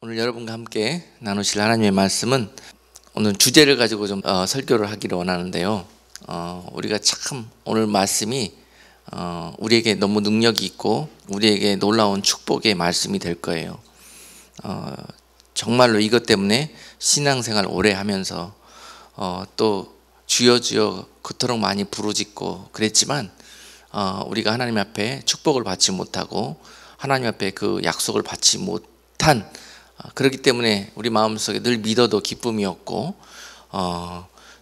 오늘 여러분과 함께 나누실 하나님의 말씀은 오늘 주제를 가지고 좀 설교를 하기를 원하는데요. 우리가 참 오늘 말씀이 우리에게 너무 능력이 있고 우리에게 놀라운 축복의 말씀이 될 거예요. 정말로 이것 때문에 신앙생활 오래 하면서 또 주여 주여 그토록 많이 부르짖고 그랬지만 우리가 하나님 앞에 축복을 받지 못하고 하나님 앞에 그 약속을 받지 못한 그렇기 때문에 우리 마음속에 늘 믿어도 기쁨이 없고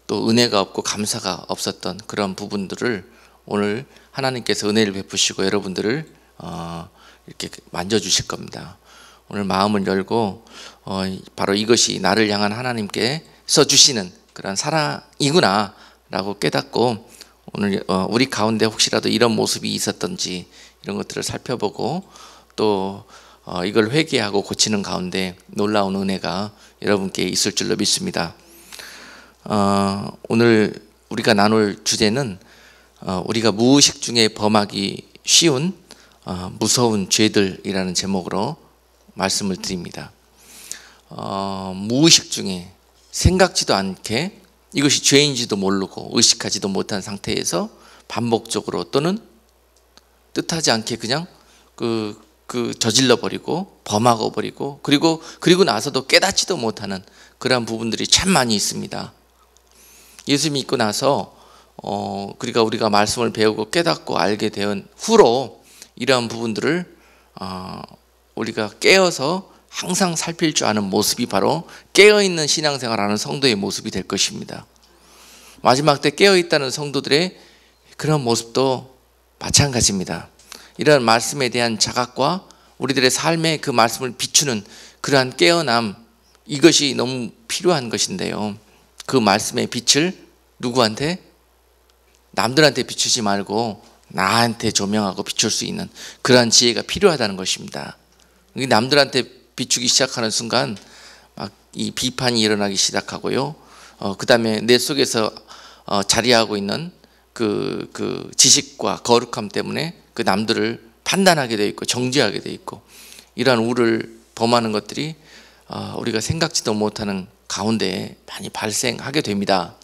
또 은혜가 없고 감사가 없었던 그런 부분들을 오늘 하나님께서 은혜를 베푸시고 여러분들을 이렇게 만져주실 겁니다. 오늘 마음을 열고 바로 이것이 나를 향한 하나님께서 주시는 그런 사랑이구나 라고 깨닫고 오늘 우리 가운데 혹시라도 이런 모습이 있었던지 이런 것들을 살펴보고 또 이걸 회개하고 고치는 가운데 놀라운 은혜가 여러분께 있을 줄로 믿습니다. 오늘 우리가 나눌 주제는 우리가 무의식 중에 범하기 쉬운 무서운 죄들이라는 제목으로 말씀을 드립니다. 무의식 중에 생각지도 않게 이것이 죄인지도 모르고 의식하지도 못한 상태에서 반복적으로 또는 뜻하지 않게 그냥 저질러 버리고 범하고 버리고 그리고 나서도 깨닫지도 못하는 그러한 부분들이 참 많이 있습니다. 예수 믿고 나서 그러니까 우리가 말씀을 배우고 깨닫고 알게 된 후로 이러한 부분들을 우리가 깨어서 항상 살필 줄 아는 모습이 바로 깨어있는 신앙생활하는 성도의 모습이 될 것입니다. 마지막 때 깨어있다는 성도들의 그런 모습도 마찬가지입니다. 이런 말씀에 대한 자각과 우리들의 삶에 그 말씀을 비추는 그러한 깨어남, 이것이 너무 필요한 것인데요. 그 말씀의 빛을 누구한테? 남들한테 비추지 말고 나한테 조명하고 비출 수 있는 그러한 지혜가 필요하다는 것입니다. 남들한테 비추기 시작하는 순간 막 이 비판이 일어나기 시작하고요. 그 다음에 내 속에서 자리하고 있는 그 지식과 거룩함 때문에 그 남들을 판단하게 돼 있고 정죄하게 돼 있고 이러한 우를 범하는 것들이 우리가 생각지도 못하는 가운데 많이 발생하게 됩니다.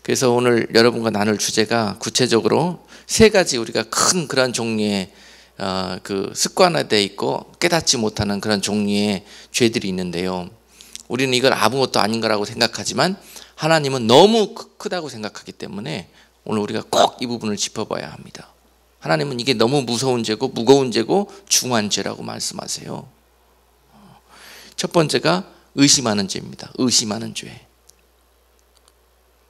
그래서 오늘 여러분과 나눌 주제가 구체적으로 세 가지 우리가 큰 그런 종류의 그 습관화되어 있고 깨닫지 못하는 그런 종류의 죄들이 있는데요. 우리는 이걸 아무것도 아닌 거라고 생각하지만 하나님은 너무 크다고 생각하기 때문에 오늘 우리가 꼭 이 부분을 짚어봐야 합니다. 하나님은 이게 너무 무서운 죄고 무거운 죄고 중한 죄라고 말씀하세요. 첫 번째가 의심하는 죄입니다. 의심하는 죄.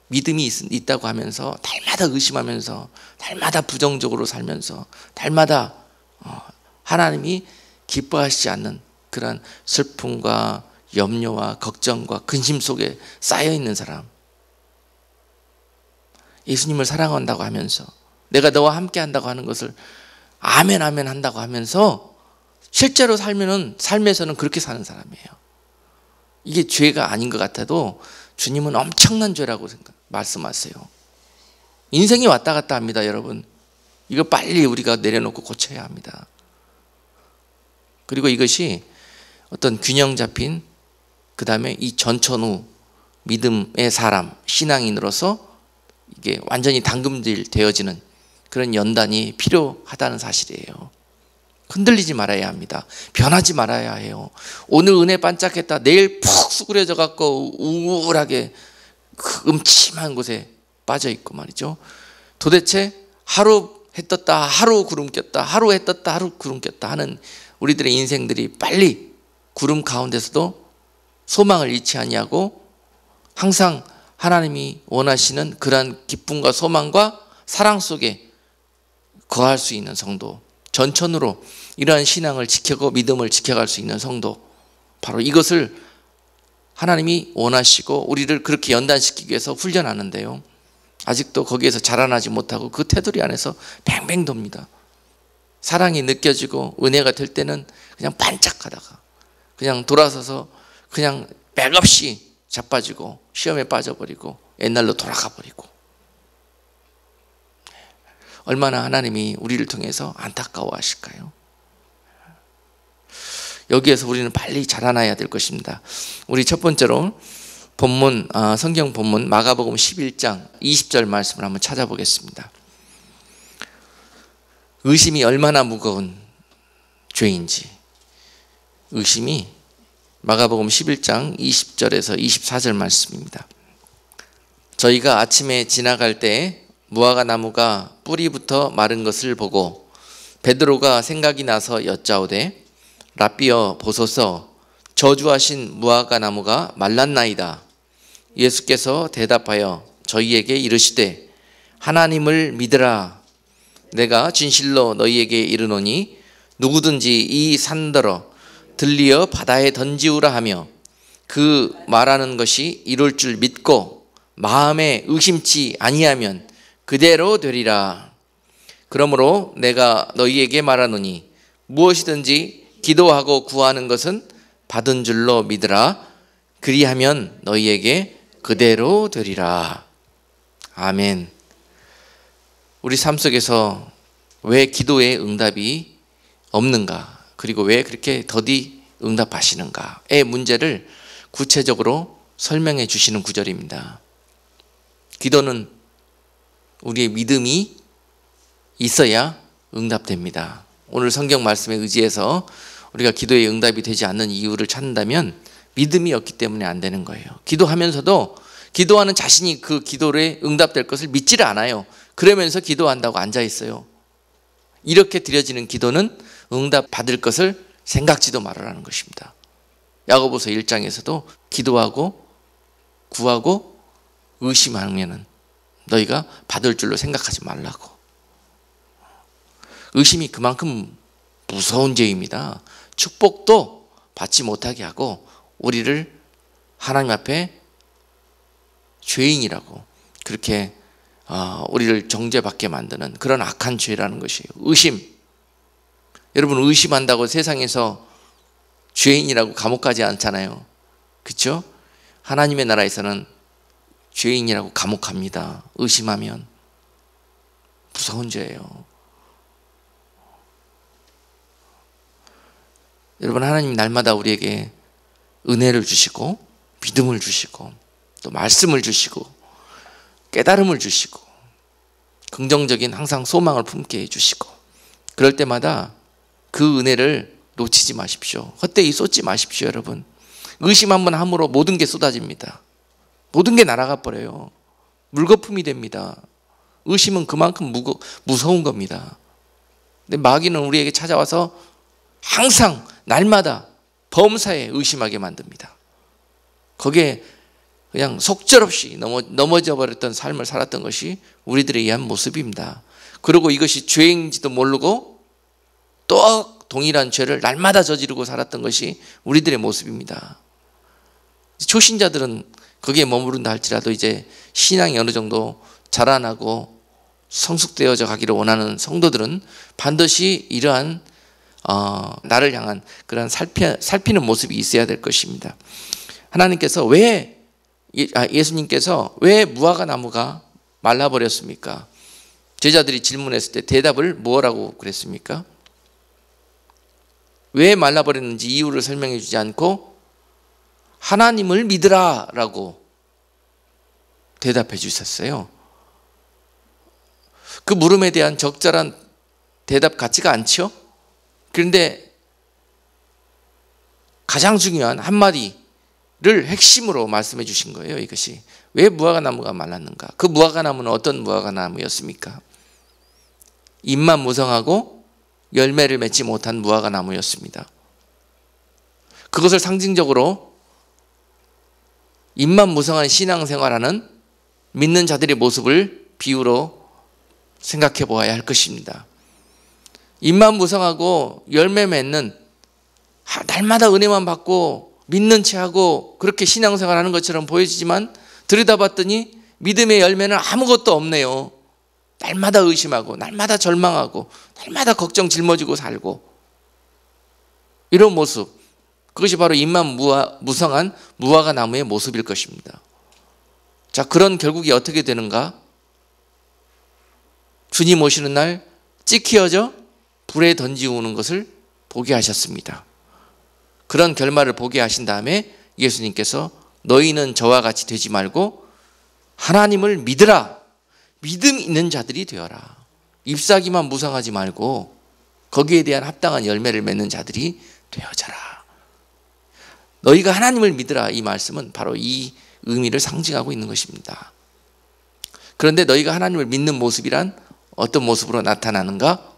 믿음이 있다고 하면서 날마다 의심하면서 날마다 부정적으로 살면서 날마다 하나님이 기뻐하시지 않는 그런 슬픔과 염려와 걱정과 근심 속에 쌓여있는 사람. 예수님을 사랑한다고 하면서 내가 너와 함께 한다고 하는 것을 아멘 아멘 한다고 하면서 실제로 삶에서는 그렇게 사는 사람이에요. 이게 죄가 아닌 것 같아도 주님은 엄청난 죄라고 말씀하세요. 인생이 왔다 갔다 합니다, 여러분. 이거 빨리 우리가 내려놓고 고쳐야 합니다. 그리고 이것이 어떤 균형 잡힌 그 다음에 이 전천후 믿음의 사람, 신앙인으로서 이게 완전히 담금질 되어지는 그런 연단이 필요하다는 사실이에요. 흔들리지 말아야 합니다. 변하지 말아야 해요. 오늘 은혜 반짝했다 내일 푹 수그려져 갖고 우울하게 그 음침한 곳에 빠져 있고 말이죠. 도대체 하루 해 떴다 하루 구름 꼈다 하루 해 떴다 하루 구름 꼈다 하는 우리들의 인생들이 빨리 구름 가운데서도 소망을 잃지 아니하고 항상 하나님이 원하시는 그러한 기쁨과 소망과 사랑 속에 거할 수 있는 성도, 전천으로 이러한 신앙을 지켜고 믿음을 지켜갈 수 있는 성도, 바로 이것을 하나님이 원하시고 우리를 그렇게 연단시키기 위해서 훈련하는데요. 아직도 거기에서 자라나지 못하고 그 테두리 안에서 뱅뱅 돕니다. 사랑이 느껴지고 은혜가 될 때는 그냥 반짝하다가 그냥 돌아서서 그냥 맥없이 자빠지고 시험에 빠져버리고 옛날로 돌아가 버리고. 얼마나 하나님이 우리를 통해서 안타까워하실까요? 여기에서 우리는 빨리 자라나야 될 것입니다. 우리 첫 번째로 본문, 성경 본문 마가복음 11장 20절 말씀을 한번 찾아보겠습니다. 의심이 얼마나 무거운 죄인지, 의심이 마가복음 11장 20절에서 24절 말씀입니다. 저희가 아침에 지나갈 때 무화과 나무가 뿌리부터 마른 것을 보고 베드로가 생각이 나서 여짜오되 랍비여 보소서 저주하신 무화과 나무가 말랐나이다. 예수께서 대답하여 저희에게 이르시되 하나님을 믿으라. 내가 진실로 너희에게 이르노니 누구든지 이 산더러 들리어 바다에 던지우라 하며 그 말하는 것이 이룰 줄 믿고 마음에 의심치 아니하면 그대로 되리라. 그러므로 내가 너희에게 말하노니 무엇이든지 기도하고 구하는 것은 받은 줄로 믿으라. 그리하면 너희에게 그대로 되리라. 아멘. 우리 삶 속에서 왜 기도의 응답이 없는가, 그리고 왜 그렇게 더디 응답하시는가의 문제를 구체적으로 설명해 주시는 구절입니다. 기도는 우리의 믿음이 있어야 응답됩니다. 오늘 성경 말씀에 의지해서 우리가 기도의 응답이 되지 않는 이유를 찾는다면 믿음이 없기 때문에 안 되는 거예요. 기도하면서도 기도하는 자신이 그 기도에 응답될 것을 믿지를 않아요. 그러면서 기도한다고 앉아 있어요. 이렇게 드려지는 기도는 응답 받을 것을 생각지도 말아라는 것입니다. 야고보서 1장에서도 기도하고 구하고 의심하면 너희가 받을 줄로 생각하지 말라고. 의심이 그만큼 무서운 죄입니다. 축복도 받지 못하게 하고 우리를 하나님 앞에 죄인이라고 그렇게 우리를 정죄받게 만드는 그런 악한 죄라는 것이에요. 의심. 여러분, 의심한다고 세상에서 죄인이라고 감옥 가지 않잖아요. 그렇죠? 하나님의 나라에서는 죄인이라고 감옥 갑니다. 의심하면. 무서운 죄예요. 여러분, 하나님 날마다 우리에게 은혜를 주시고 믿음을 주시고 또 말씀을 주시고 깨달음을 주시고 긍정적인 항상 소망을 품게 해주시고, 그럴 때마다 그 은혜를 놓치지 마십시오. 헛되이 쏟지 마십시오. 여러분, 의심 한번 함으로 모든 게 쏟아집니다. 모든 게 날아가 버려요. 물거품이 됩니다. 의심은 그만큼 무서운 겁니다. 근데 마귀는 우리에게 찾아와서 항상 날마다 범사에 의심하게 만듭니다. 거기에 그냥 속절없이 넘어져 버렸던 삶을 살았던 것이 우리들에 의한 모습입니다. 그리고 이것이 죄인지도 모르고 또 동일한 죄를 날마다 저지르고 살았던 것이 우리들의 모습입니다. 초신자들은 거기에 머무른다 할지라도 이제 신앙이 어느 정도 자라나고 성숙되어져 가기를 원하는 성도들은 반드시 이러한 나를 향한 그런 살피는 모습이 있어야 될 것입니다. 하나님께서 예수님께서 왜 무화과 나무가 말라버렸습니까? 제자들이 질문했을 때 대답을 뭐라고 그랬습니까? 왜 말라버렸는지 이유를 설명해 주지 않고 하나님을 믿으라 라고 대답해 주셨어요. 그 물음에 대한 적절한 대답 같지가 않죠? 그런데 가장 중요한 한마디를 핵심으로 말씀해 주신 거예요. 이것이 왜 무화과 나무가 말랐는가? 그 무화과 나무는 어떤 무화과 나무였습니까? 잎만 무성하고 열매를 맺지 못한 무화과 나무였습니다. 그것을 상징적으로 잎만 무성한 신앙생활하는 믿는 자들의 모습을 비유로 생각해 보아야 할 것입니다. 잎만 무성하고 열매 맺는, 날마다 은혜만 받고 믿는 체하고 그렇게 신앙생활하는 것처럼 보여지지만 들여다봤더니 믿음의 열매는 아무것도 없네요. 날마다 의심하고 날마다 절망하고 날마다 걱정 짊어지고 살고 이런 모습, 그것이 바로 잎만 무성한 무화과 나무의 모습일 것입니다. 자, 그런 결국이 어떻게 되는가? 주님 오시는 날 찍히어져 불에 던지우는 것을 보게 하셨습니다. 그런 결말을 보게 하신 다음에 예수님께서 너희는 저와 같이 되지 말고 하나님을 믿으라. 믿음 있는 자들이 되어라. 잎사귀만 무성하지 말고 거기에 대한 합당한 열매를 맺는 자들이 되어져라. 너희가 하나님을 믿으라. 이 말씀은 바로 이 의미를 상징하고 있는 것입니다. 그런데 너희가 하나님을 믿는 모습이란 어떤 모습으로 나타나는가?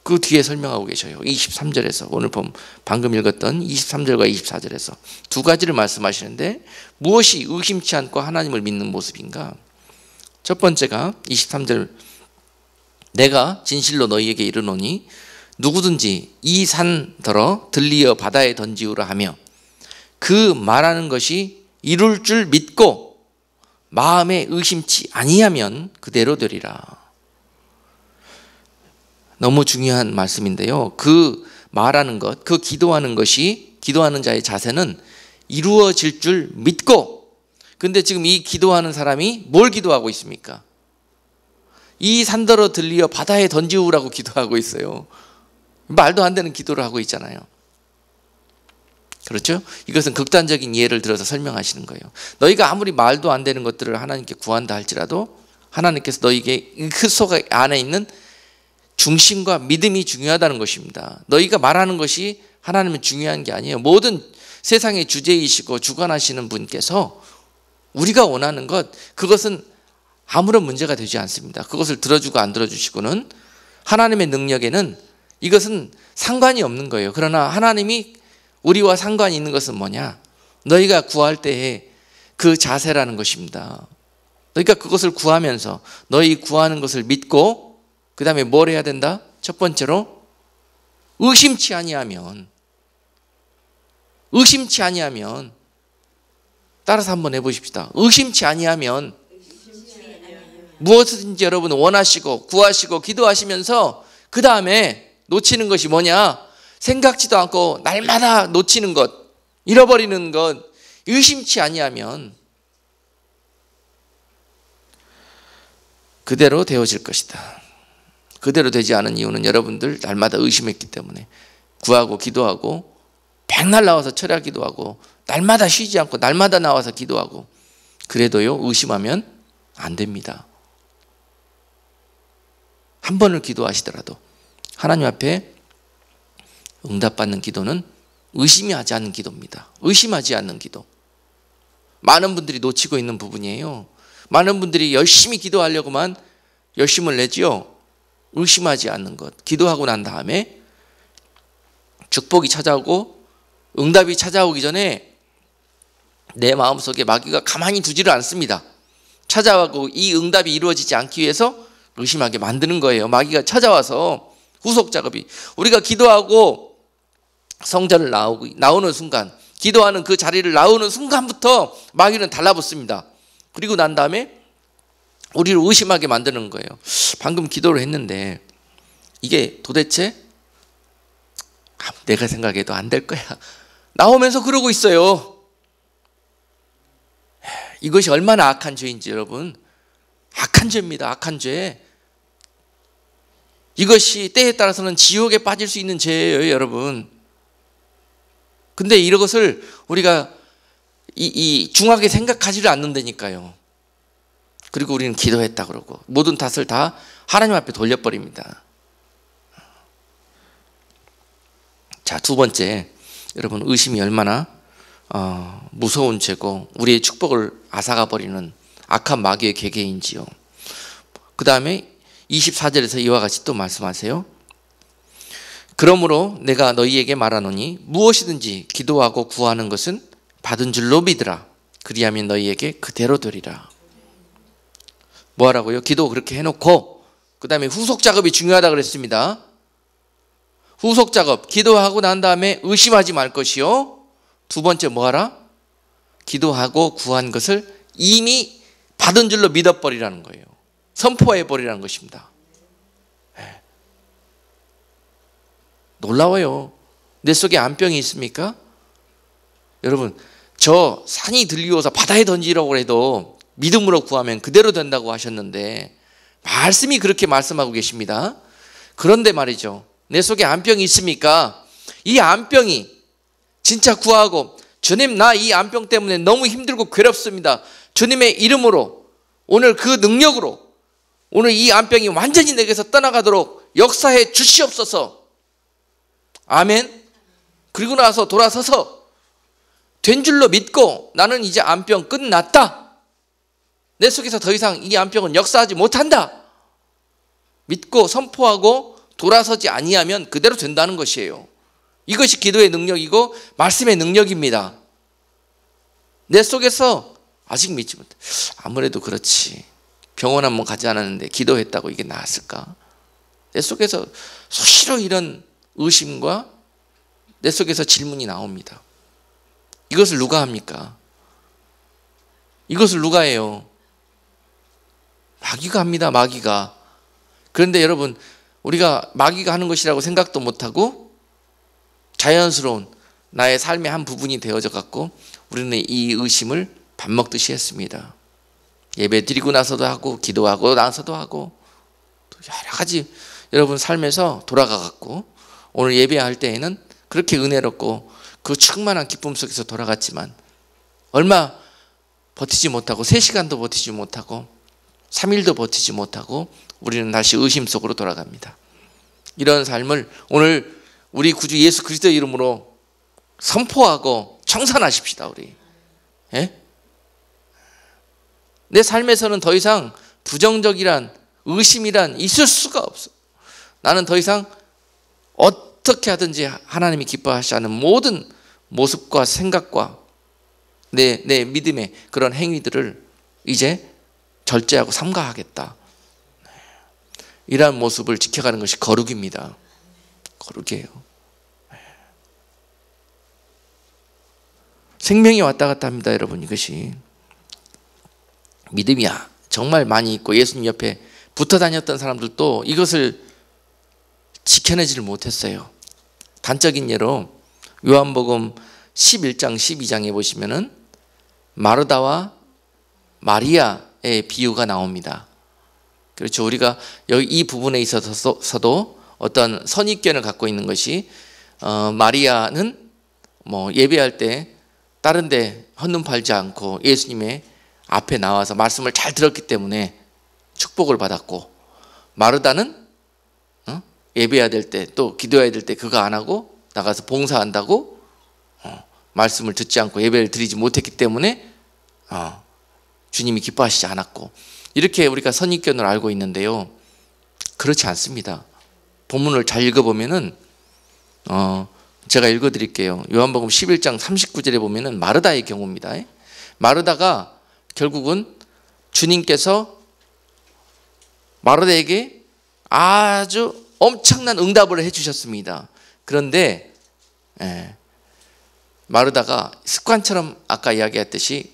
그 뒤에 설명하고 계셔요. 23절에서 오늘 방금 읽었던 23절과 24절에서 두 가지를 말씀하시는데 무엇이 의심치 않고 하나님을 믿는 모습인가? 첫 번째가 23절 내가 진실로 너희에게 이르노니 누구든지 이 산더러 들리어 바다에 던지우라 하며 그 말하는 것이 이룰 줄 믿고 마음에 의심치 아니하면 그대로 되리라. 너무 중요한 말씀인데요. 그 말하는 것, 그 기도하는 것이 기도하는 자의 자세는 이루어질 줄 믿고, 근데 지금 이 기도하는 사람이 뭘 기도하고 있습니까? 이 산더러 들리어 바다에 던지우라고 기도하고 있어요. 말도 안 되는 기도를 하고 있잖아요. 그렇죠? 이것은 극단적인 예를 들어서 설명하시는 거예요. 너희가 아무리 말도 안 되는 것들을 하나님께 구한다 할지라도 하나님께서 너희에게 그 속 안에 있는 중심과 믿음이 중요하다는 것입니다. 너희가 말하는 것이 하나님은 중요한 게 아니에요. 모든 세상의 주제이시고 주관하시는 분께서 우리가 원하는 것, 그것은 아무런 문제가 되지 않습니다. 그것을 들어주고 안 들어주시고는 하나님의 능력에는 이것은 상관이 없는 거예요. 그러나 하나님이 우리와 상관이 있는 것은 뭐냐? 너희가 구할 때의 그 자세라는 것입니다. 그러니까 그것을 구하면서 너희 구하는 것을 믿고 그 다음에 뭘 해야 된다? 첫 번째로 의심치 아니하면 따라서 한번 해보십시다. 의심치 아니하면 무엇이든지 여러분 원하시고 구하시고 기도하시면서 그 다음에 놓치는 것이 뭐냐? 생각지도 않고 날마다 놓치는 것, 잃어버리는 것, 의심치 아니하면 그대로 되어질 것이다. 그대로 되지 않은 이유는 여러분들 날마다 의심했기 때문에 구하고 기도하고 백날 나와서 철야 기도하고 날마다 쉬지 않고 날마다 나와서 기도하고 그래도요 의심하면 안 됩니다. 한 번을 기도하시더라도 하나님 앞에 응답받는 기도는 의심하지 않는 기도입니다. 의심하지 않는 기도. 많은 분들이 놓치고 있는 부분이에요. 많은 분들이 열심히 기도하려고만 열심을 내지요. 의심하지 않는 것. 기도하고 난 다음에 축복이 찾아오고 응답이 찾아오기 전에 내 마음속에 마귀가 가만히 두지를 않습니다. 찾아오고 이 응답이 이루어지지 않기 위해서 의심하게 만드는 거예요. 마귀가 찾아와서 후속 작업이. 우리가 기도하고 성전을 나오는 순간, 기도하는 그 자리를 나오는 순간부터 마귀는 달라붙습니다. 그리고 난 다음에 우리를 의심하게 만드는 거예요. 방금 기도를 했는데 이게 도대체 내가 생각해도 안 될 거야. 나오면서 그러고 있어요. 이것이 얼마나 악한 죄인지 여러분. 악한 죄입니다. 악한 죄. 이것이 때에 따라서는 지옥에 빠질 수 있는 죄예요, 여러분. 근데 이것을 우리가 중하게 생각하지를 않는다니까요. 그리고 우리는 기도했다 그러고 모든 탓을 다 하나님 앞에 돌려버립니다. 자, 두 번째, 여러분 의심이 얼마나 무서운 죄고 우리의 축복을 앗아가 버리는 악한 마귀의 계계인지요. 그 다음에 24절에서 이와 같이 또 말씀하세요. 그러므로 내가 너희에게 말하노니 무엇이든지 기도하고 구하는 것은 받은 줄로 믿으라. 그리하면 너희에게 그대로 되리라. 뭐 하라고요? 기도 그렇게 해놓고 그 다음에 후속 작업이 중요하다 그랬습니다. 후속 작업, 기도하고 난 다음에 의심하지 말 것이요. 두 번째 뭐 하라? 기도하고 구한 것을 이미 받은 줄로 믿어버리라는 거예요. 선포해버리라는 것입니다. 놀라워요. 내 속에 암병이 있습니까? 여러분, 저 산이 들리워서 바다에 던지라고 해도 믿음으로 구하면 그대로 된다고 하셨는데 말씀이 그렇게 말씀하고 계십니다. 그런데 말이죠, 내 속에 암병이 있습니까? 이 암병이 진짜 구하고, 주님 나 이 암병 때문에 너무 힘들고 괴롭습니다. 주님의 이름으로 오늘 그 능력으로 오늘 이 암병이 완전히 내게서 떠나가도록 역사해 주시옵소서. 아멘. 그리고 나서 돌아서서 된 줄로 믿고 나는 이제 암병 끝났다. 내 속에서 더 이상 이 암병은 역사하지 못한다. 믿고 선포하고 돌아서지 아니하면 그대로 된다는 것이에요. 이것이 기도의 능력이고 말씀의 능력입니다. 내 속에서 아직 믿지 못해. 아무래도 그렇지. 병원 한번 가지 않았는데 기도했다고 이게 나았을까? 내 속에서 수시로 이런 의심과 내 속에서 질문이 나옵니다. 이것을 누가 합니까? 이것을 누가 해요? 마귀가 합니다. 마귀가. 그런데 여러분, 우리가 마귀가 하는 것이라고 생각도 못하고 자연스러운 나의 삶의 한 부분이 되어져 갖고 우리는 이 의심을 밥 먹듯이 했습니다. 예배 드리고 나서도 하고 기도하고 나서도 하고 또 여러 가지 여러분 삶에서 돌아가 갖고 오늘 예배할 때에는 그렇게 은혜롭고 그 충만한 기쁨 속에서 돌아갔지만 얼마 버티지 못하고 3시간도 버티지 못하고 3일도 버티지 못하고 우리는 다시 의심 속으로 돌아갑니다. 이런 삶을 오늘 우리 구주 예수 그리스도의 이름으로 선포하고 청산하십시다. 우리. 예? 내 삶에서는 더 이상 부정적이란 의심이란 있을 수가 없어. 나는 더 이상 어떻게 하든지 하나님이 기뻐하시지 않는 모든 모습과 생각과 내 믿음의 그런 행위들을 이제 절제하고 삼가하겠다. 이러한 모습을 지켜가는 것이 거룩입니다. 거룩이에요. 생명이 왔다 갔다 합니다. 여러분, 이것이 믿음이 정말 많이 있고 예수님 옆에 붙어 다녔던 사람들도 이것을 지켜내지를 못했어요. 단적인 예로 요한복음 11장 12장에 보시면은 마르다와 마리아의 비유가 나옵니다. 그렇죠. 우리가 여기 이 부분에 있어서도 어떤 선입견을 갖고 있는 것이 마리아는 예배할 때 다른 데 헌눈 팔지 않고 예수님의 앞에 나와서 말씀을 잘 들었기 때문에 축복을 받았고, 마르다는 예배해야 될 때 또 기도해야 될 때 그거 안 하고 나가서 봉사한다고 말씀을 듣지 않고 예배를 드리지 못했기 때문에 주님이 기뻐하시지 않았고, 이렇게 우리가 선입견을 알고 있는데요, 그렇지 않습니다. 본문을 잘 읽어보면은 제가 읽어드릴게요. 요한복음 11장 39절에 보면은 마르다의 경우입니다. 마르다가 결국은 주님께서 마르다에게 아주 엄청난 응답을 해주셨습니다. 그런데 마르다가 습관처럼 아까 이야기했듯이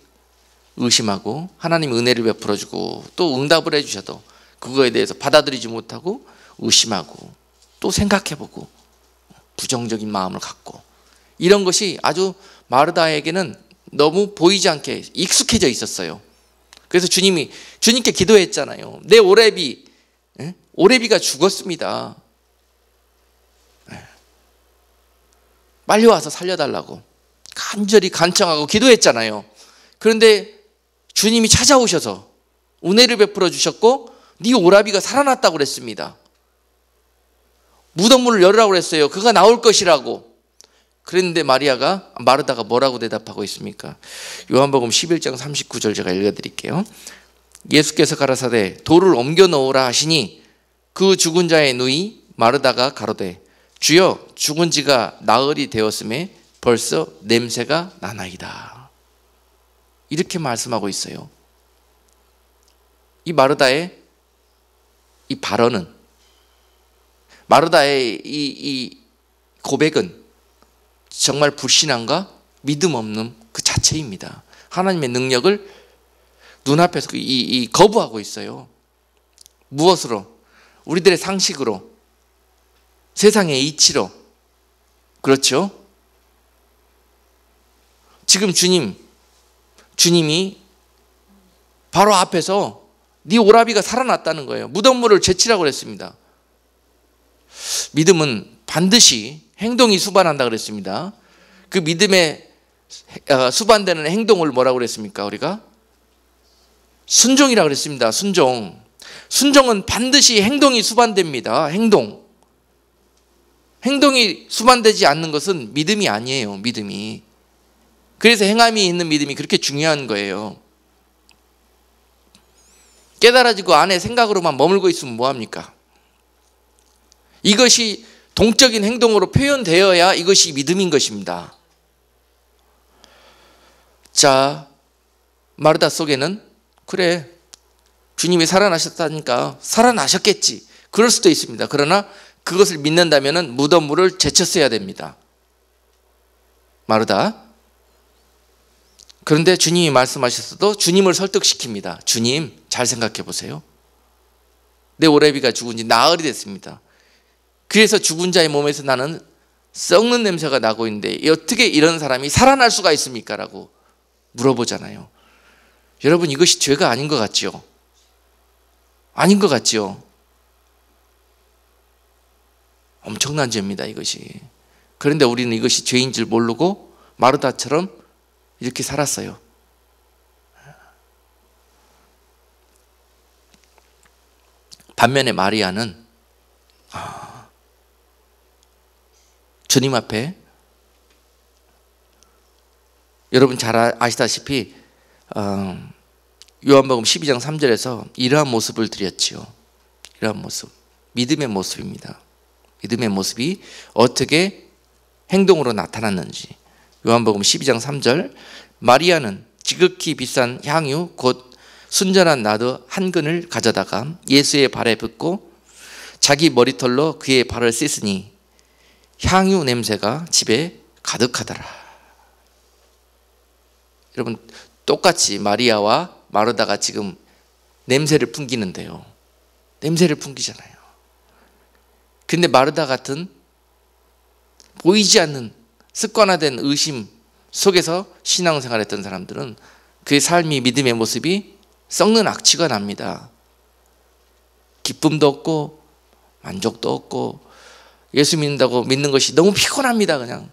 의심하고 하나님 은혜를 베풀어주고 또 응답을 해주셔도 그거에 대해서 받아들이지 못하고 의심하고 또 생각해보고 부정적인 마음을 갖고, 이런 것이 아주 마르다에게는 너무 보이지 않게 익숙해져 있었어요. 그래서 주님께 기도했잖아요. 내 오레비가 죽었습니다. 빨리 와서 살려달라고 간절히 간청하고 기도했잖아요. 그런데 주님이 찾아오셔서 은혜를 베풀어 주셨고 네 오라비가 살아났다고 그랬습니다. 무덤문을 열으라고 그랬어요. 그가 나올 것이라고. 그랬는데 마르다가 뭐라고 대답하고 있습니까? 요한복음 11장 39절 제가 읽어드릴게요. 예수께서 가라사대 돌을 옮겨 놓으라 하시니 그 죽은 자의 누이 마르다가 가로되 주여 죽은 지가 나흘이 되었음에 벌써 냄새가 나나이다. 이렇게 말씀하고 있어요. 이 마르다의 이 발언은, 마르다의 이 고백은 정말 불신앙과 믿음 없는 그 자체입니다. 하나님의 능력을 눈앞에서 거부하고 있어요. 무엇으로? 우리들의 상식으로, 세상의 이치로. 그렇죠? 지금 주님이 바로 앞에서 네 오라비가 살아났다는 거예요. 무덤물을 제치라고 그랬습니다. 믿음은 반드시 행동이 수반한다 그랬습니다. 그 믿음에 수반되는 행동을 뭐라고 그랬습니까? 우리가 순종이라고 그랬습니다. 순종. 순종은 반드시 행동이 수반됩니다. 행동이 수반되지 않는 것은 믿음이 아니에요. 믿음이. 그래서 행함이 있는 믿음이 그렇게 중요한 거예요. 깨달아지고 안에 생각으로만 머물고 있으면 뭐합니까? 이것이 동적인 행동으로 표현되어야 이것이 믿음인 것입니다. 자, 마르다 속에는 그래, 주님이 살아나셨다니까 살아나셨겠지, 그럴 수도 있습니다. 그러나 그것을 믿는다면 무덤물을 제쳤어야 됩니다. 마르다. 그런데 주님이 말씀하셨어도 주님을 설득시킵니다. 주님, 잘 생각해 보세요. 내 오레비가 죽은 지 나흘이 됐습니다. 그래서 죽은 자의 몸에서 나는 썩는 냄새가 나고 있는데 어떻게 이런 사람이 살아날 수가 있습니까? 라고 물어보잖아요. 여러분, 이것이 죄가 아닌 것 같죠? 아닌 것 같죠? 엄청난 죄입니다, 이것이. 그런데 우리는 이것이 죄인 줄 모르고 마르다처럼 이렇게 살았어요. 반면에 마리아는 주님 앞에, 여러분 잘 아시다시피 요한복음 12장 3절에서 이러한 모습을 드렸지요. 이러한 모습, 믿음의 모습입니다. 믿음의 모습이 어떻게 행동으로 나타났는지. 요한복음 12장 3절, 마리아는 지극히 비싼 향유 곧 순전한 나드 한 근을 가져다가 예수의 발에 붓고 자기 머리털로 그의 발을 씻으니 향유 냄새가 집에 가득하더라. 여러분, 똑같이 마리아와 마르다가 지금 냄새를 풍기는데요. 냄새를 풍기잖아요. 근데 마르다 같은 보이지 않는 습관화된 의심 속에서 신앙생활했던 사람들은 그의 삶이, 믿음의 모습이 썩는 악취가 납니다. 기쁨도 없고 만족도 없고 예수 믿는다고 믿는 것이 너무 피곤합니다. 그냥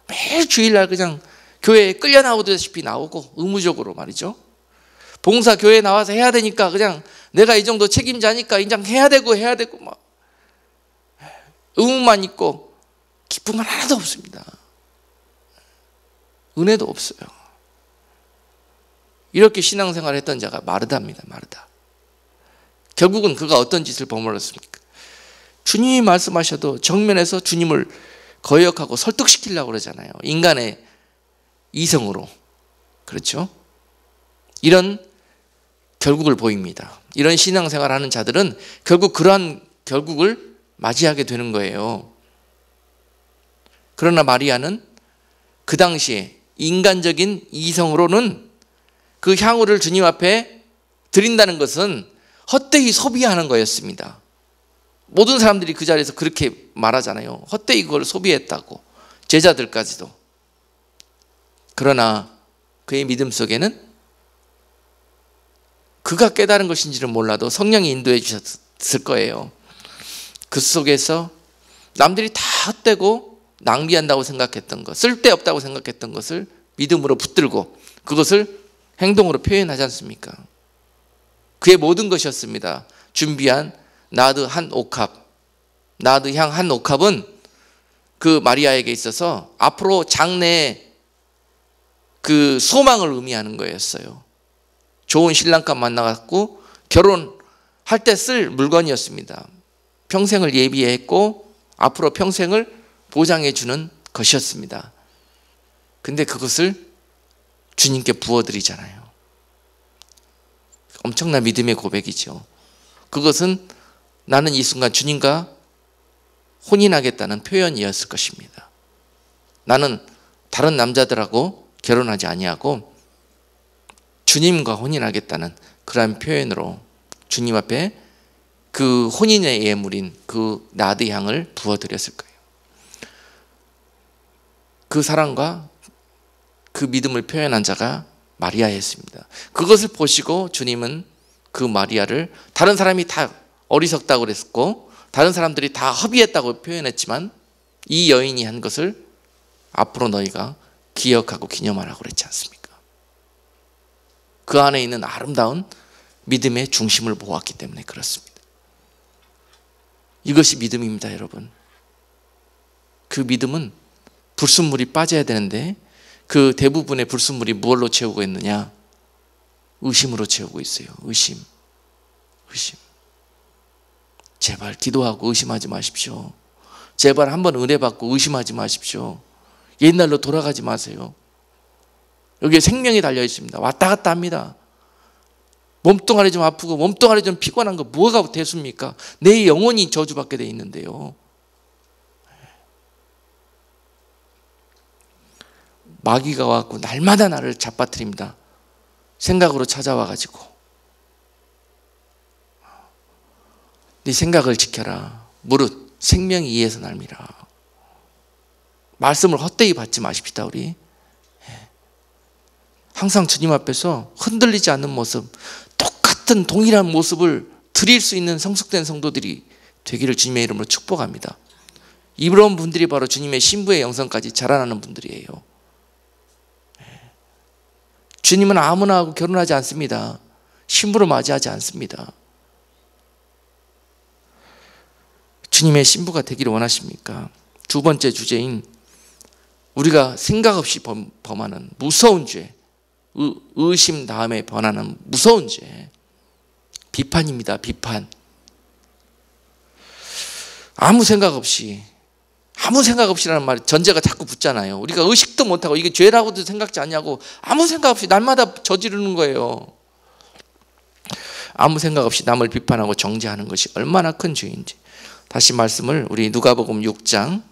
매일 주일날 그냥 교회에 끌려 나오다시피 나오고, 의무적으로 말이죠. 봉사 교회에 나와서 해야 되니까 그냥 내가 이 정도 책임자니까 인장 해야 되고 막 의무만 있고 기쁨은 하나도 없습니다. 은혜도 없어요. 이렇게 신앙생활을 했던 자가 마르다입니다. 마르다. 결국은 그가 어떤 짓을 범하였습니까? 주님이 말씀하셔도 정면에서 주님을 거역하고 설득시키려고 그러잖아요. 인간의 이성으로. 그렇죠? 이런 결국을 보입니다. 이런 신앙생활을 하는 자들은 결국 그러한 결국을 맞이하게 되는 거예요. 그러나 마리아는 그 당시에 인간적인 이성으로는 그 향후를 주님 앞에 드린다는 것은 헛되이 소비하는 거였습니다. 모든 사람들이 그 자리에서 그렇게 말하잖아요. 헛되이 그걸 소비했다고, 제자들까지도. 그러나 그의 믿음 속에는 그가 깨달은 것인지는 몰라도 성령이 인도해 주셨을 거예요. 그 속에서 남들이 다 헛되고 낭비한다고 생각했던 것, 쓸데없다고 생각했던 것을 믿음으로 붙들고 그것을 행동으로 표현하지 않습니까? 그의 모든 것이었습니다. 준비한 나드 한 옥합, 나드 향 한 옥합은 그 마리아에게 있어서 앞으로 장래의 그 소망을 의미하는 거였어요. 좋은 신랑감 만나갖고 결혼할 때 쓸 물건이었습니다. 평생을 예비했고 앞으로 평생을 보장해 주는 것이었습니다. 근데 그것을 주님께 부어드리잖아요. 엄청난 믿음의 고백이죠. 그것은 나는 이 순간 주님과 혼인하겠다는 표현이었을 것입니다. 나는 다른 남자들하고 결혼하지 아니하고 주님과 혼인하겠다는 그러한 표현으로 주님 앞에 그 혼인의 예물인 그 나드 향을 부어드렸을 거예요. 그 사랑과 그 믿음을 표현한 자가 마리아였습니다. 그것을 보시고 주님은 그 마리아를, 다른 사람이 다 어리석다고 그랬고 다른 사람들이 다 허비했다고 표현했지만 이 여인이 한 것을 앞으로 너희가 기억하고 기념하라고 그랬지 않습니까? 그 안에 있는 아름다운 믿음의 중심을 보았기 때문에 그렇습니다. 이것이 믿음입니다, 여러분. 그 믿음은 불순물이 빠져야 되는데 그 대부분의 불순물이 무엇로 채우고 있느냐? 의심으로 채우고 있어요. 의심. 제발 기도하고 의심하지 마십시오. 제발 한번 은혜 받고 의심하지 마십시오. 옛날로 돌아가지 마세요. 여기에 생명이 달려 있습니다. 왔다 갔다 합니다. 몸뚱아리 좀 아프고 몸뚱아리 좀 피곤한 거 뭐가 대수입니까? 내 영혼이 저주받게 돼 있는데요. 마귀가 와갖고 날마다 나를 잡아뜨립니다. 생각으로 찾아와가지고 네 생각을 지켜라. 무릇 생명이 이에서 날미라. 말씀을 헛되이 받지 마십시다. 우리 항상 주님 앞에서 흔들리지 않는 모습, 똑같은 동일한 모습을 드릴 수 있는 성숙된 성도들이 되기를 주님의 이름으로 축복합니다. 이런 분들이 바로 주님의 신부의 영성까지 자라나는 분들이에요. 주님은 아무나 하고 결혼하지 않습니다. 신부로 맞이하지 않습니다. 주님의 신부가 되기를 원하십니까? 두 번째 주제인 우리가 생각 없이 범하는 무서운 죄, 의심 다음에 번하는 무서운 죄, 비판입니다. 비판. 아무 생각 없이라는 말이 전제가 자꾸 붙잖아요. 우리가 의식도 못하고 이게 죄라고도 생각지 않냐고 아무 생각 없이 날마다 저지르는 거예요. 아무 생각 없이 남을 비판하고 정죄하는 것이 얼마나 큰 죄인지. 다시 말씀을 우리 누가복음 6장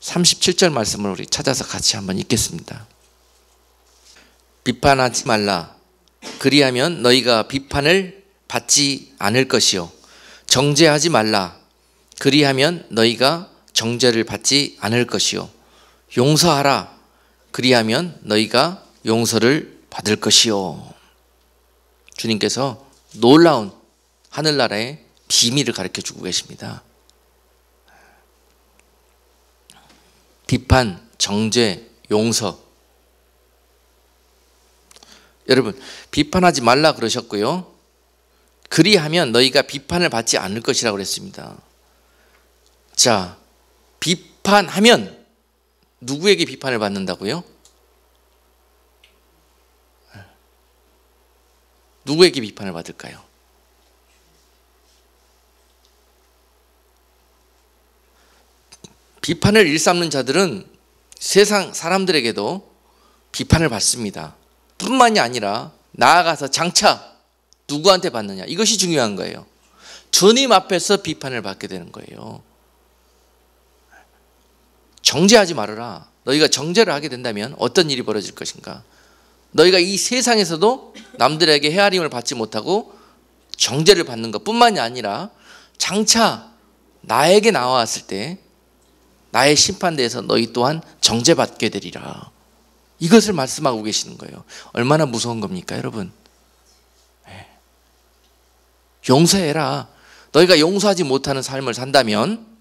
37절 말씀을 우리 찾아서 같이 한번 읽겠습니다. 비판하지 말라. 그리하면 너희가 비판을 받지 않을 것이요. 정죄하지 말라. 그리하면 너희가 정죄를 받지 않을 것이요. 용서하라. 그리하면 너희가 용서를 받을 것이요. 주님께서 놀라운 하늘나라의 비밀을 가르쳐 주고 계십니다. 비판, 정죄, 용서. 여러분, 비판하지 말라 그러셨고요. 그리하면 너희가 비판을 받지 않을 것이라고 그랬습니다. 자, 비판하면 누구에게 비판을 받는다고요? 누구에게 비판을 받을까요? 비판을 일삼는 자들은 세상 사람들에게도 비판을 받습니다. 뿐만이 아니라 나아가서 장차 누구한테 받느냐, 이것이 중요한 거예요. 주님 앞에서 비판을 받게 되는 거예요. 정죄하지 말아라. 너희가 정죄를 하게 된다면 어떤 일이 벌어질 것인가? 너희가 이 세상에서도 남들에게 헤아림을 받지 못하고 정죄를 받는 것뿐만이 아니라 장차 나에게 나왔을 때 나의 심판대에서 너희 또한 정죄받게 되리라. 이것을 말씀하고 계시는 거예요. 얼마나 무서운 겁니까, 여러분? 용서해라. 너희가 용서하지 못하는 삶을 산다면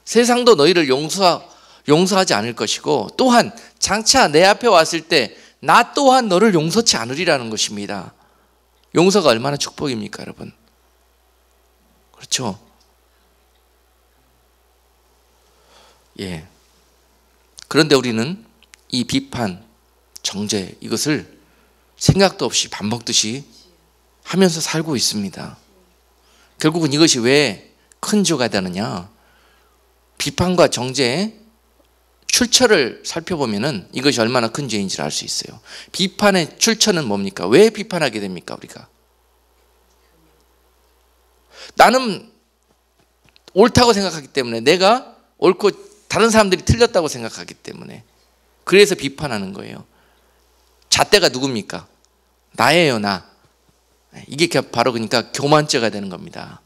세상도 너희를 용서하지 않을 것이고, 또한 장차 내 앞에 왔을 때 나 또한 너를 용서치 않으리라는 것입니다. 용서가 얼마나 축복입니까, 여러분? 그렇죠? 예. 그런데 우리는 이 비판, 정죄, 이것을 생각도 없이 밥 먹듯이 하면서 살고 있습니다. 결국은 이것이 왜 큰 죄가 되느냐? 비판과 정죄의 출처를 살펴보면은 이것이 얼마나 큰 죄인지를 알 수 있어요. 비판의 출처는 뭡니까? 왜 비판하게 됩니까, 우리가? 나는 옳다고 생각하기 때문에, 내가 옳고 다른 사람들이 틀렸다고 생각하기 때문에, 그래서 비판하는 거예요. 잣대가 누굽니까? 나예요, 나. 이게 바로 그러니까 교만죄가 되는 겁니다.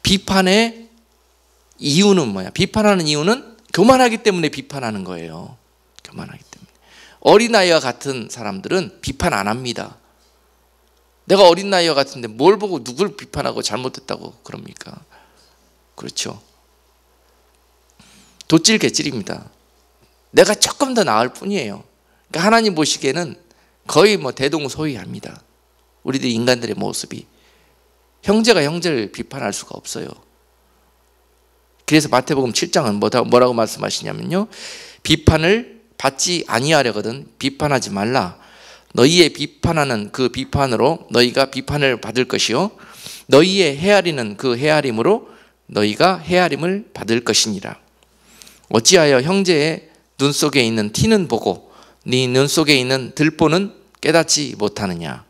비판의 이유는 뭐야? 비판하는 이유는 교만하기 때문에 비판하는 거예요. 교만하기 때문에. 어린아이와 같은 사람들은 비판 안 합니다. 내가 어린아이와 같은데 뭘 보고 누굴 비판하고 잘못했다고 그럽니까? 그렇죠. 돛질 개찔입니다. 내가 조금 더 나을 뿐이에요. 그러니까 하나님 보시기에는 거의 뭐 대동소이합니다. 우리들 인간들의 모습이. 형제가 형제를 비판할 수가 없어요. 그래서 마태복음 7장은 뭐라고 말씀하시냐면요, 비판을 받지 아니하려거든 비판하지 말라. 너희의 비판하는 그 비판으로 너희가 비판을 받을 것이요 너희의 헤아리는 그 헤아림으로 너희가 헤아림을 받을 것이니라. 어찌하여 형제의 눈 속에 있는 티는 보고 네 눈 속에 있는 들보는 깨닫지 못하느냐.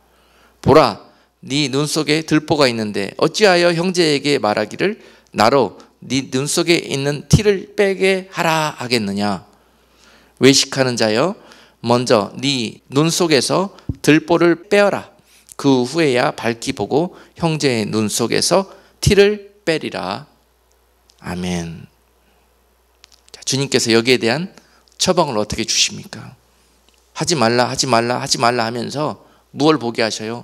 보라, 네 눈 속에 들보가 있는데 어찌하여 형제에게 말하기를 나로 네 눈 속에 있는 티를 빼게 하라 하겠느냐. 외식하는 자여, 먼저 네 눈 속에서 들보를 빼어라. 그 후에야 밝히 보고 형제의 눈 속에서 티를 빼리라. 아멘. 주님께서 여기에 대한 처방을 어떻게 주십니까? 하지 말라, 하지 말라, 하지 말라 하면서 무엇을 보게 하셔요?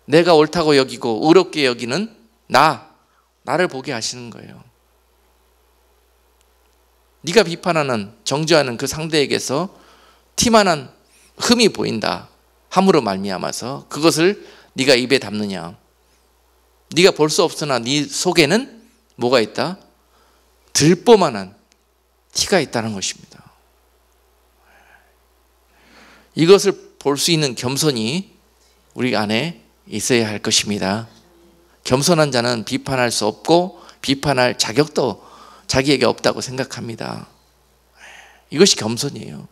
내가 옳다고 여기고 의롭게 여기는 나를 보게 하시는 거예요. 네가 비판하는, 정죄하는 그 상대에게서 티만한 흠이 보인다 함으로 말미암아서 그것을 네가 입에 담느냐. 네가 볼 수 없으나 네 속에는 뭐가 있다? 들보만한 티가 있다는 것입니다. 이것을 볼 수 있는 겸손이 우리 안에 있어야 할 것입니다. 겸손한 자는 비판할 수 없고 비판할 자격도 자기에게 없다고 생각합니다. 이것이 겸손이에요.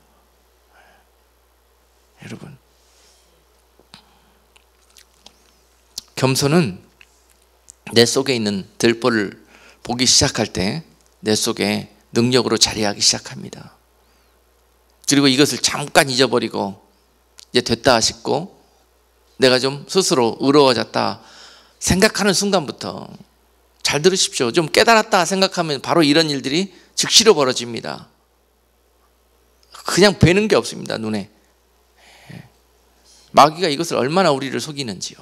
여러분, 겸손은 내 속에 있는 들보를 보기 시작할 때 내 속에 능력으로 자리하기 시작합니다. 그리고 이것을 잠깐 잊어버리고 이제 됐다 싶고 내가 좀 스스로 의로워졌다 생각하는 순간부터, 잘 들으십시오, 좀 깨달았다 생각하면 바로 이런 일들이 즉시로 벌어집니다. 그냥 뵈는 게 없습니다. 눈에. 마귀가 이것을 얼마나 우리를 속이는지요.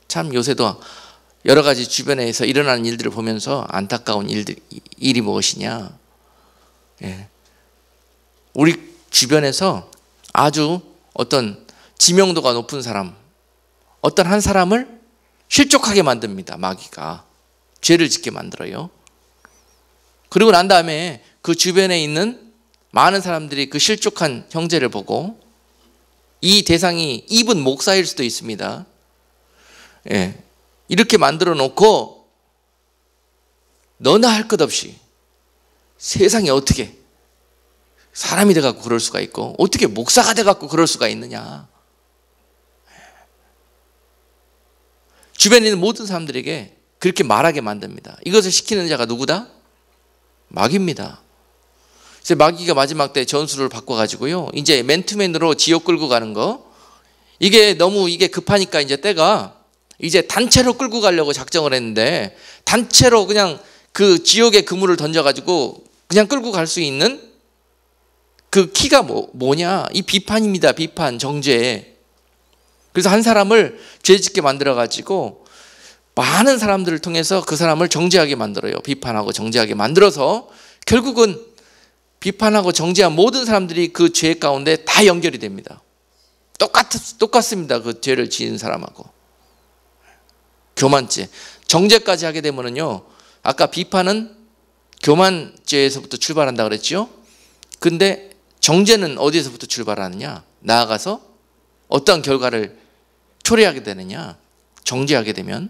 참 요새도 여러 가지 주변에서 일어나는 일들을 보면서 안타까운 일이 무엇이냐. 우리 주변에서 아주 어떤 지명도가 높은 사람, 어떤 한 사람을 실족하게 만듭니다. 마귀가 죄를 짓게 만들어요. 그리고 난 다음에 그 주변에 있는 많은 사람들이 그 실족한 형제를 보고, 이 대상이 입은 목사일 수도 있습니다. 이렇게 만들어 놓고 너나 할 것 없이 세상에 어떻게 사람이 돼갖고 그럴 수가 있고 어떻게 목사가 돼갖고 그럴 수가 있느냐. 주변에 있는 모든 사람들에게 그렇게 말하게 만듭니다. 이것을 시키는 자가 누구다? 마귀입니다. 그래서 마귀가 마지막 때 전술을 바꿔가지고요, 이제 맨투맨으로 지옥 끌고 가는 거, 이게 너무 급하니까 이제 때가 이제 단체로 끌고 가려고 작정을 했는데, 단체로 그냥 그 지옥의 그물을 던져가지고 그냥 끌고 갈 수 있는 그 키가 뭐냐? 이 비판입니다. 비판, 정죄. 그래서 한 사람을 죄짓게 만들어가지고 많은 사람들을 통해서 그 사람을 정죄하게 만들어요. 비판하고 정죄하게 만들어서 결국은 비판하고 정죄한 모든 사람들이 그 죄 가운데 다 연결이 됩니다. 똑같습니다. 그 죄를 지은 사람하고. 교만죄, 정죄까지 하게 되면은요, 아까 비판은 교만죄에서부터 출발한다 그랬죠. 근데 정죄는 어디에서부터 출발하느냐? 나아가서 어떤 결과를 초래하게 되느냐? 정죄하게 되면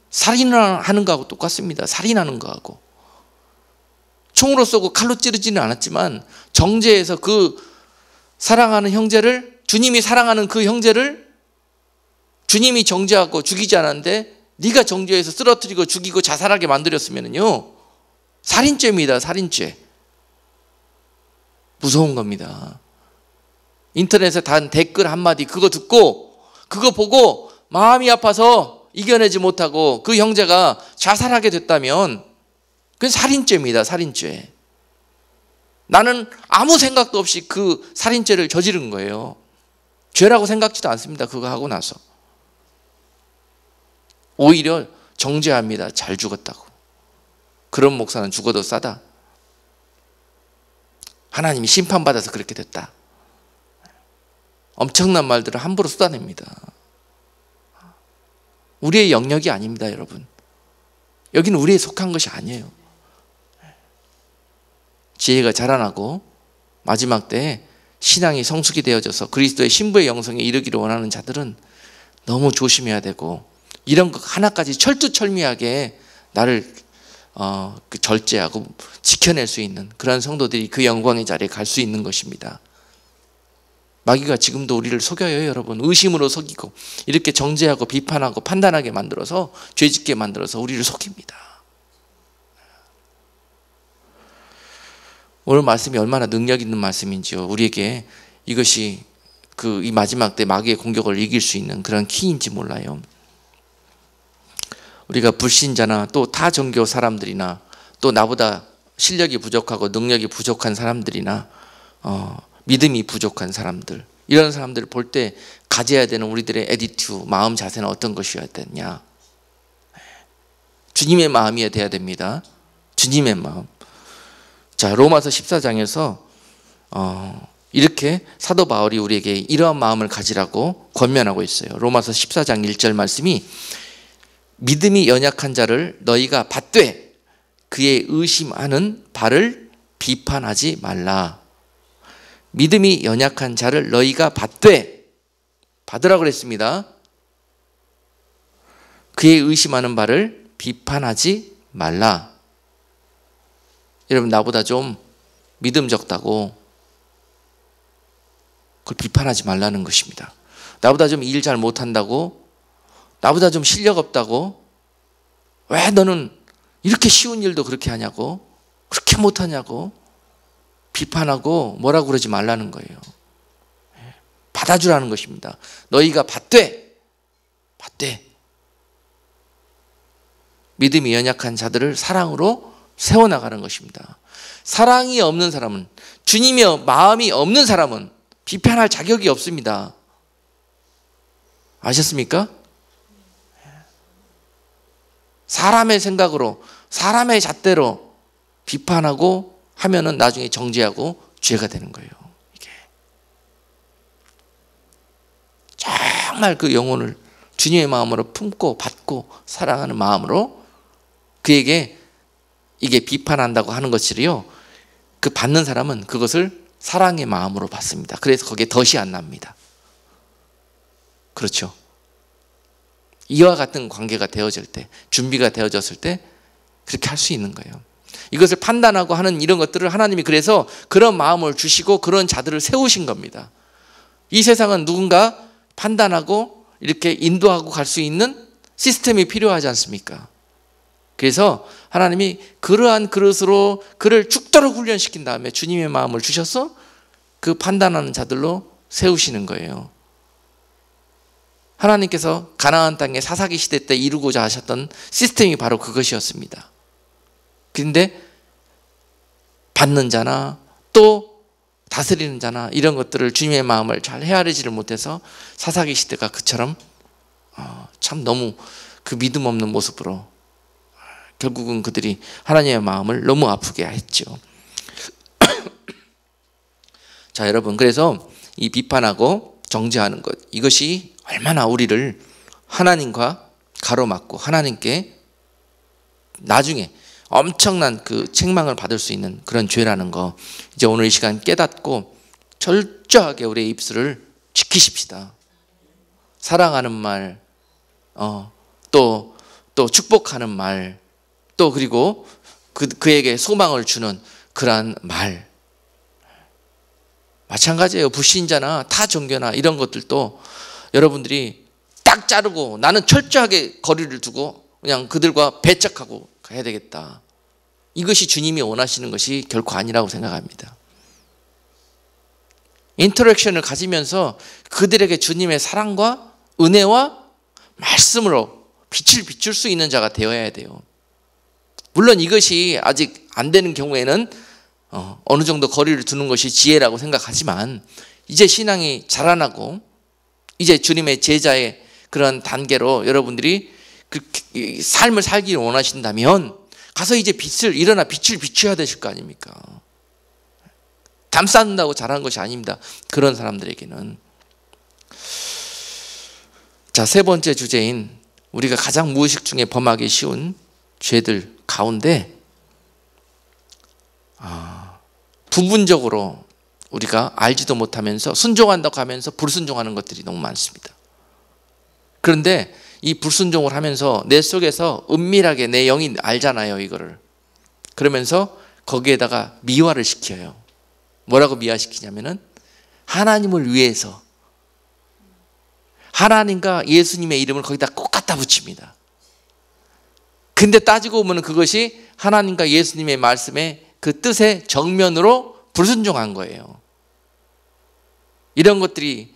살인하는 거하고 똑같습니다. 살인하는 거하고. 총으로 쏘고 칼로 찌르지는 않았지만 정죄해서 그 사랑하는 형제를, 주님이 사랑하는 그 형제를 주님이 정죄하고 죽이지 않았는데 네가 정죄해서 쓰러뜨리고 죽이고 자살하게 만들었으면요, 살인죄입니다. 살인죄. 무서운 겁니다. 인터넷에 단 댓글 한마디 그거 듣고 그거 보고 마음이 아파서 이겨내지 못하고 그 형제가 자살하게 됐다면 그건 살인죄입니다. 살인죄. 나는 아무 생각도 없이 그 살인죄를 저지른 거예요. 죄라고 생각지도 않습니다. 그거 하고 나서. 오히려 정죄합니다. 잘 죽었다고. 그런 목사는 죽어도 싸다. 하나님이 심판받아서 그렇게 됐다. 엄청난 말들을 함부로 쏟아냅니다. 우리의 영역이 아닙니다, 여러분. 여기는 우리에 속한 것이 아니에요. 지혜가 자라나고 마지막 때에 신앙이 성숙이 되어져서 그리스도의 신부의 영성에 이르기를 원하는 자들은 너무 조심해야 되고, 이런 것 하나까지 철두철미하게 나를 절제하고 지켜낼 수 있는 그런 성도들이 그 영광의 자리에 갈 수 있는 것입니다. 마귀가 지금도 우리를 속여요, 여러분. 의심으로 속이고 이렇게 정죄하고 비판하고 판단하게 만들어서, 죄짓게 만들어서 우리를 속입니다. 오늘 말씀이 얼마나 능력 있는 말씀인지요. 우리에게 이것이 이 마지막 때 마귀의 공격을 이길 수 있는 그런 키인지 몰라요. 우리가 불신자나 또 타 종교 사람들이나 또 나보다 실력이 부족하고 능력이 부족한 사람들이나 믿음이 부족한 사람들, 이런 사람들을 볼 때 가져야 되는 우리들의 애티튜드, 마음 자세는 어떤 것이어야 되냐? 주님의 마음이어야 돼야 됩니다. 주님의 마음. 자, 로마서 14장에서 이렇게 사도 바울이 우리에게 이러한 마음을 가지라고 권면하고 있어요. 로마서 14장 1절 말씀이, 믿음이 연약한 자를 너희가 받되 그의 의심하는 바를 비판하지 말라. 믿음이 연약한 자를 너희가 받으라고 그랬습니다. 그의 의심하는 바를 비판하지 말라. 여러분, 나보다 좀 믿음 적다고 그걸 비판하지 말라는 것입니다. 나보다 좀 일 잘 못한다고, 나보다 좀 실력 없다고, 왜 너는 이렇게 쉬운 일도 그렇게 하냐고, 그렇게 못하냐고 비판하고 뭐라고 그러지 말라는 거예요. 받아주라는 것입니다. 너희가 받되 믿음이 연약한 자들을 사랑으로 세워나가는 것입니다. 사랑이 없는 사람은, 주님의 마음이 없는 사람은 비판할 자격이 없습니다. 아셨습니까? 사람의 생각으로, 사람의 잣대로 비판하고 하면은 나중에 정죄하고 죄가 되는 거예요. 이게 정말 그 영혼을 주님의 마음으로 품고 받고 사랑하는 마음으로 그에게 이게 비판한다고 하는 것이요, 그 받는 사람은 그것을 사랑의 마음으로 받습니다. 그래서 거기에 덫이 안 납니다. 그렇죠? 이와 같은 관계가 되어질 때, 준비가 되어졌을 때 그렇게 할 수 있는 거예요. 이것을 판단하고 하는 이런 것들을 하나님이 그래서 그런 마음을 주시고 그런 자들을 세우신 겁니다. 이 세상은 누군가 판단하고 이렇게 인도하고 갈 수 있는 시스템이 필요하지 않습니까? 그래서 하나님이 그러한 그릇으로 그를 죽도록 훈련시킨 다음에 주님의 마음을 주셔서 그 판단하는 자들로 세우시는 거예요. 하나님께서 가나안 땅의 사사기 시대 때 이루고자 하셨던 시스템이 바로 그것이었습니다. 그런데 받는 자나 또 다스리는 자나 이런 것들을 주님의 마음을 잘 헤아리지를 못해서 사사기 시대가 그처럼 참 너무 그 믿음 없는 모습으로 결국은 그들이 하나님의 마음을 너무 아프게 했죠. 자, 여러분, 그래서 이 비판하고 정죄하는 것, 이것이 얼마나 우리를 하나님과 가로막고 하나님께 나중에 엄청난 그 책망을 받을 수 있는 그런 죄라는 거, 이제 오늘 이 시간 깨닫고 철저하게 우리의 입술을 지키십시다. 사랑하는 말, 또 축복하는 말, 또 그리고 그에게 소망을 주는 그러한 말. 마찬가지예요. 불신자나 타 종교나 이런 것들도 여러분들이 딱 자르고 나는 철저하게 거리를 두고 그냥 그들과 배척하고 가야 되겠다. 이것이 주님이 원하시는 것이 결코 아니라고 생각합니다. 인터랙션을 가지면서 그들에게 주님의 사랑과 은혜와 말씀으로 빛을 비출 수 있는 자가 되어야 돼요. 물론 이것이 아직 안 되는 경우에는 어느 정도 거리를 두는 것이 지혜라고 생각하지만, 이제 신앙이 자라나고 이제 주님의 제자의 그런 단계로 여러분들이 그 삶을 살기를 원하신다면 가서 이제 일어나 빛을 비춰야 되실 거 아닙니까? 담 쌓는다고 잘하는 것이 아닙니다. 그런 사람들에게는. 자, 세 번째 주제인 우리가 가장 무의식 중에 범하기 쉬운 죄들 가운데 부분적으로 우리가 알지도 못하면서 순종한다고 하면서 불순종하는 것들이 너무 많습니다. 그런데 이 불순종을 하면서 내 속에서 은밀하게 내 영이 알잖아요, 이거를. 그러면서 거기에다가 미화를 시켜요. 뭐라고 미화시키냐면은 하나님을 위해서 하나님과 예수님의 이름을 거기다 꼭 갖다 붙입니다. 근데 따지고 보면 그것이 하나님과 예수님의 말씀의 그 뜻의 정면으로 불순종한 거예요. 이런 것들이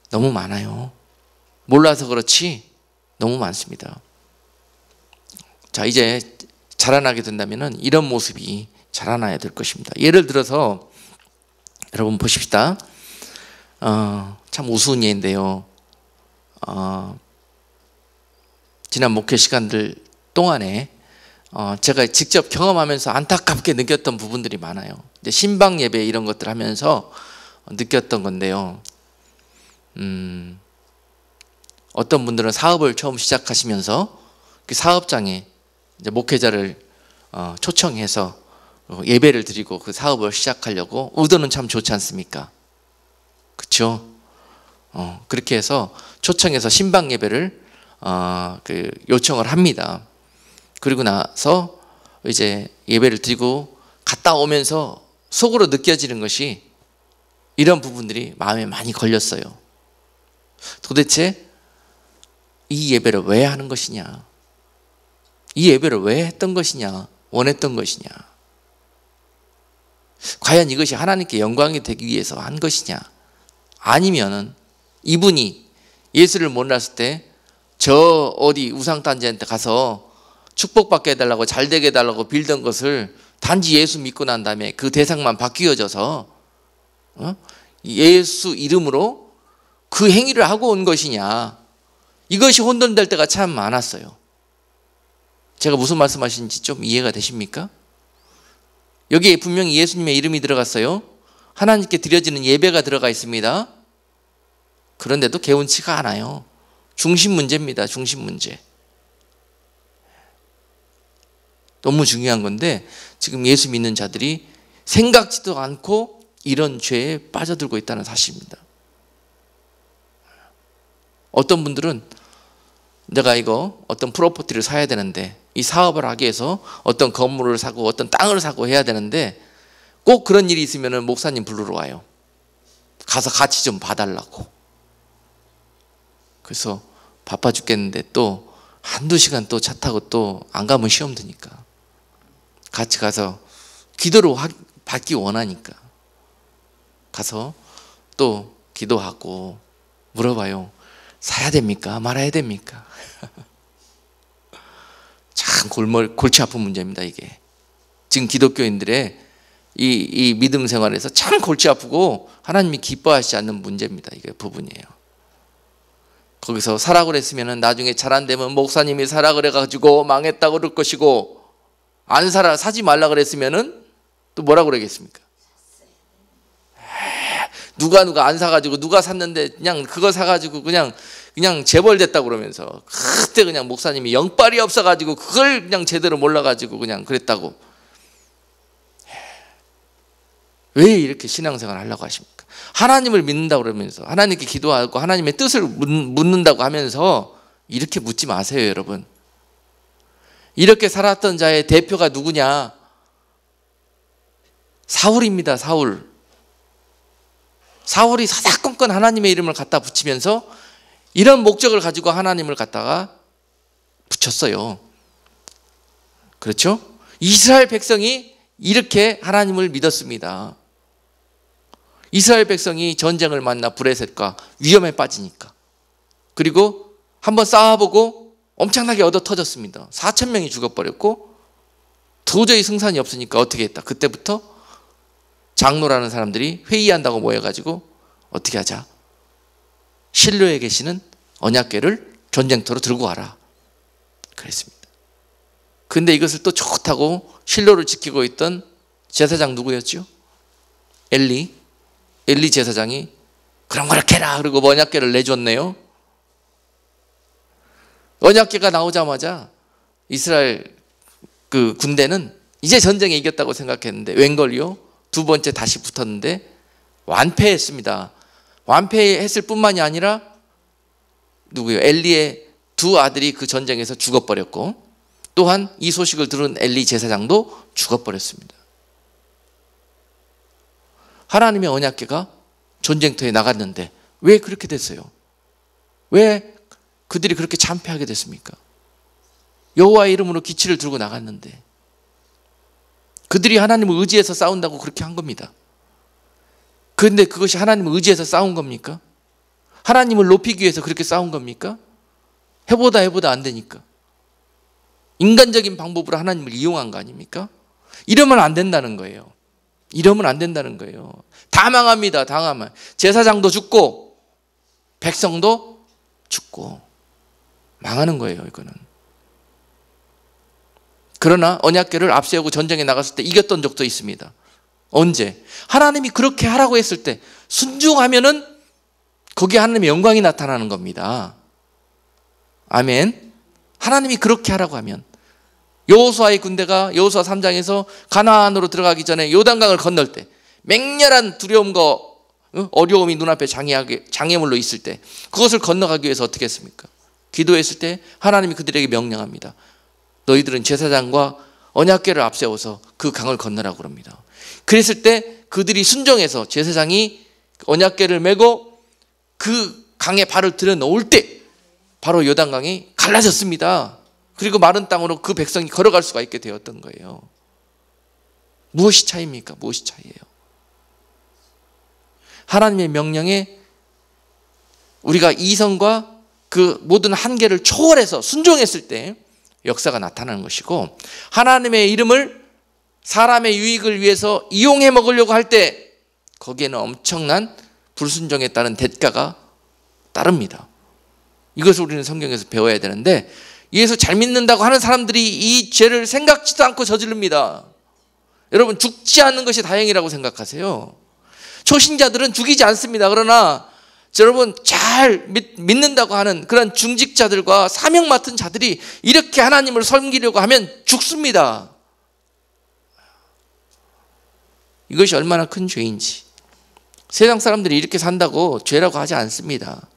너무 많아요. 몰라서 그렇지 너무 많습니다. 자, 이제 자라나게 된다면 이런 모습이 자라나야 될 것입니다. 예를 들어서 여러분 보십시다. 참 우스운 예인데요. 지난 목회 시간들 동안에 제가 직접 경험하면서 안타깝게 느꼈던 부분들이 많아요. 이제 신방 예배 이런 것들 하면서 느꼈던 건데요. 어떤 분들은 사업을 처음 시작하시면서 그 사업장에 이제 목회자를 초청해서 예배를 드리고 그 사업을 시작하려고, 의도는 참 좋지 않습니까? 그렇죠? 그렇게 해서 초청해서 신방 예배를 요청을 합니다. 그리고 나서 이제 예배를 드리고 갔다 오면서 속으로 느껴지는 것이 이런 부분들이 마음에 많이 걸렸어요. 도대체 이 예배를 왜 하는 것이냐? 이 예배를 왜 했던 것이냐? 원했던 것이냐? 과연 이것이 하나님께 영광이 되기 위해서 한 것이냐? 아니면은 이분이 예수를 몰랐을 때 저 어디 우상단지한테 가서 축복받게 해달라고, 잘되게 해달라고 빌던 것을 단지 예수 믿고 난 다음에 그 대상만 바뀌어져서 예수 이름으로 그 행위를 하고 온 것이냐? 이것이 혼돈될 때가 참 많았어요. 제가 무슨 말씀하시는지 좀 이해가 되십니까? 여기에 분명히 예수님의 이름이 들어갔어요. 하나님께 드려지는 예배가 들어가 있습니다. 그런데도 개운치가 않아요. 중심 문제입니다. 중심 문제. 너무 중요한 건데 지금 예수 믿는 자들이 생각지도 않고 이런 죄에 빠져들고 있다는 사실입니다. 어떤 분들은 내가 이거 어떤 프로퍼티를 사야 되는데, 이 사업을 하기 위해서 어떤 건물을 사고 어떤 땅을 사고 해야 되는데 꼭 그런 일이 있으면 목사님 부르러 와요. 가서 같이 좀 봐달라고. 그래서 바빠 죽겠는데 또 한두 시간 또 차 타고 또 안 가면 시험 드니까 같이 가서 기도로 받기 원하니까 가서 또 기도하고 물어봐요. 사야 됩니까? 말아야 됩니까? 참 골치 아픈 문제입니다, 이게. 지금 기독교인들의 이 믿음 생활에서 참 골치 아프고 하나님이 기뻐하시지 않는 문제입니다. 이게 부분이에요. 거기서 사라 그랬으면 나중에 잘 안 되면 목사님이 사라 그래가지고 망했다고 그럴 것이고, 안 사지 말라 그랬으면 또 뭐라 그러겠습니까? 누가 안 사가지고, 누가 샀는데 그냥 그거 사가지고 그냥 재벌됐다고 그러면서, 그때 그냥 목사님이 영빨이 없어가지고 그걸 그냥 제대로 몰라가지고 그냥 그랬다고. 왜 이렇게 신앙생활 하려고 하십니까? 하나님을 믿는다고 그러면서, 하나님께 기도하고 하나님의 뜻을 묻는다고 하면서 이렇게 묻지 마세요, 여러분. 이렇게 살았던 자의 대표가 누구냐? 사울입니다. 사울이 사사건건 하나님의 이름을 갖다 붙이면서 이런 목적을 가지고 하나님을 갖다가 붙였어요. 그렇죠? 이스라엘 백성이 이렇게 하나님을 믿었습니다. 이스라엘 백성이 전쟁을 만나 브레셋과 위험에 빠지니까, 그리고 한번 싸워보고 엄청나게 얻어 터졌습니다. 4,000명이 죽어버렸고 도저히 승산이 없으니까 어떻게 했다? 그때부터 장로라는 사람들이 회의한다고 모여가지고 어떻게 하자? 실로에 계시는 언약궤를 전쟁터로 들고 와라 그랬습니다. 근데 이것을 또 좋다고 실로를 지키고 있던 제사장 누구였죠? 엘리 제사장이 그럼 그렇게 해라 그러고 언약궤를 내줬네요. 언약궤가 나오자마자 이스라엘 그 군대는 이제 전쟁에 이겼다고 생각했는데 웬걸요? 두 번째 다시 붙었는데 완패했습니다. 완패했을 뿐만이 아니라 누구요? 엘리의 두 아들이 그 전쟁에서 죽어버렸고 또한 이 소식을 들은 엘리 제사장도 죽어버렸습니다. 하나님의 언약궤가 전쟁터에 나갔는데 왜 그렇게 됐어요? 왜 그들이 그렇게 참패하게 됐습니까? 여호와의 이름으로 기치를 들고 나갔는데 그들이 하나님을 의지해서 싸운다고 그렇게 한 겁니다. 그런데 그것이 하나님을 의지해서 싸운 겁니까? 하나님을 높이기 위해서 그렇게 싸운 겁니까? 해보다 안 되니까 인간적인 방법으로 하나님을 이용한 거 아닙니까? 이러면 안 된다는 거예요. 이러면 안 된다는 거예요. 다 망합니다. 다 망하면 제사장도 죽고 백성도 죽고 망하는 거예요. 이거는. 그러나 언약궤를 앞세우고 전쟁에 나갔을 때 이겼던 적도 있습니다. 언제? 하나님이 그렇게 하라고 했을 때 순종하면은 거기에 하나님의 영광이 나타나는 겁니다. 아멘. 하나님이 그렇게 하라고 하면 여호수아의 군대가 여호수아 3장에서 가나안으로 들어가기 전에 요단강을 건널 때 맹렬한 두려움과 어려움이 눈앞에 장애물로 있을 때 그것을 건너가기 위해서 어떻게 했습니까? 기도했을 때 하나님이 그들에게 명령합니다. 너희들은 제사장과 언약궤를 앞세워서 그 강을 건너라고 그럽니다. 그랬을 때 그들이 순종해서 제사장이 언약궤를 메고 그 강에 발을 들여놓을 때 바로 요단강이 갈라졌습니다. 그리고 마른 땅으로 그 백성이 걸어갈 수가 있게 되었던 거예요. 무엇이 차이입니까? 무엇이 차이예요? 하나님의 명령에 우리가 이성과 그 모든 한계를 초월해서 순종했을 때 역사가 나타나는 것이고 하나님의 이름을 사람의 유익을 위해서 이용해 먹으려고 할 때 거기에는 엄청난 불순종에 따른 대가가 따릅니다. 이것을 우리는 성경에서 배워야 되는데 예수 잘 믿는다고 하는 사람들이 이 죄를 생각지도 않고 저지릅니다. 여러분 죽지 않는 것이 다행이라고 생각하세요. 초신자들은 죽이지 않습니다. 그러나 여러분 잘 믿는다고 하는 그런 중직자들과 사명 맡은 자들이 이렇게 하나님을 섬기려고 하면 죽습니다. 이것이 얼마나 큰 죄인지. 세상 사람들이 이렇게 산다고 죄라고 하지 않습니다.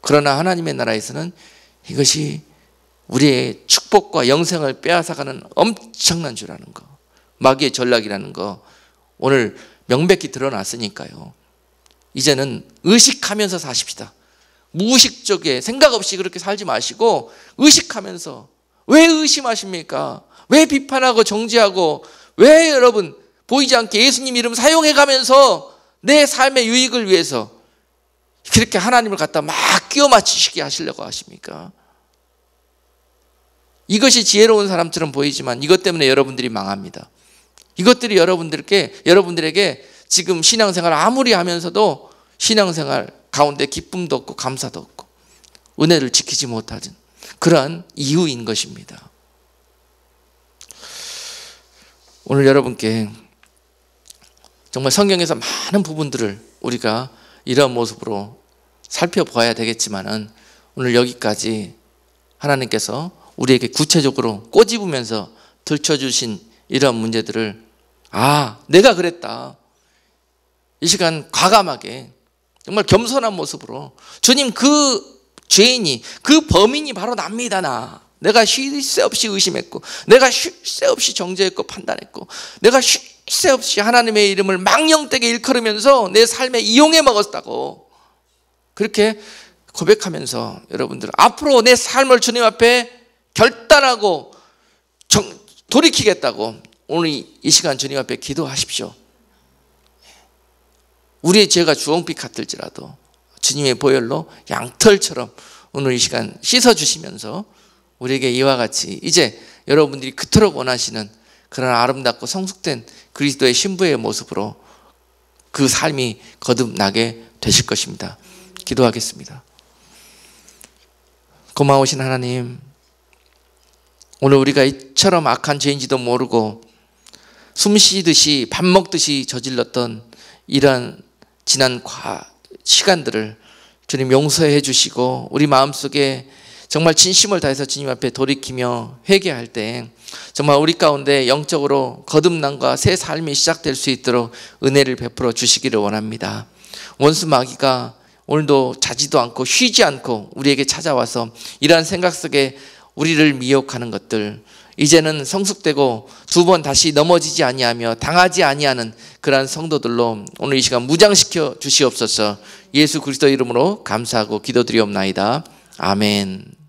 그러나 하나님의 나라에서는 이것이 우리의 축복과 영생을 빼앗아가는 엄청난 죄라는 거, 마귀의 전략이라는 거 오늘 명백히 드러났으니까요. 이제는 의식하면서 사십시다. 무의식적에 생각 없이 그렇게 살지 마시고 의식하면서. 왜 의심하십니까? 왜 비판하고 정죄하고 왜 여러분 보이지 않게 예수님 이름 사용해가면서 내 삶의 유익을 위해서 그렇게 하나님을 갖다 막 끼워 맞추시게 하시려고 하십니까? 이것이 지혜로운 사람처럼 보이지만 이것 때문에 여러분들이 망합니다. 이것들이 여러분들에게 지금 신앙생활 아무리 하면서도 신앙생활 가운데 기쁨도 없고 감사도 없고 은혜를 지키지 못하는 그러한 이유인 것입니다. 오늘 여러분께 정말 성경에서 많은 부분들을 우리가 이런 모습으로 살펴봐야 되겠지만은 오늘 여기까지 하나님께서 우리에게 구체적으로 꼬집으면서 들춰주신 이런 문제들을 내가 그랬다. 이 시간 과감하게 정말 겸손한 모습으로 주님 그 죄인이 그 범인이 바로 납니다. 내가 쉴 새 없이 의심했고 내가 쉴 새 없이 정죄했고 판단했고 내가 쉴 새 없이 하나님의 이름을 망령되게 일컬으면서 내 삶에 이용해 먹었다고 그렇게 고백하면서 여러분들 앞으로 내 삶을 주님 앞에 결단하고 돌이키겠다고 오늘 이 시간 주님 앞에 기도하십시오. 우리의 죄가 주홍빛 같을지라도 주님의 보혈로 양털처럼 오늘 이 시간 씻어주시면서 우리에게 이와 같이 이제 여러분들이 그토록 원하시는 그런 아름답고 성숙된 그리스도의 신부의 모습으로 그 삶이 거듭나게 되실 것입니다. 기도하겠습니다. 고마우신 하나님, 오늘 우리가 이처럼 악한 죄인지도 모르고 숨쉬듯이 밥 먹듯이 저질렀던 이러한 지난 시간들을 주님 용서해 주시고 우리 마음속에 정말 진심을 다해서 주님 앞에 돌이키며 회개할 때 정말 우리 가운데 영적으로 거듭남과 새 삶이 시작될 수 있도록 은혜를 베풀어 주시기를 원합니다. 원수 마귀가 오늘도 자지도 않고 쉬지 않고 우리에게 찾아와서 이러한 생각 속에 우리를 미혹하는 것들, 이제는 성숙되고 두 번 다시 넘어지지 아니하며 당하지 아니하는 그러한 성도들로 오늘 이 시간 무장시켜 주시옵소서. 예수 그리스도 이름으로 감사하고 기도드리옵나이다. 아멘.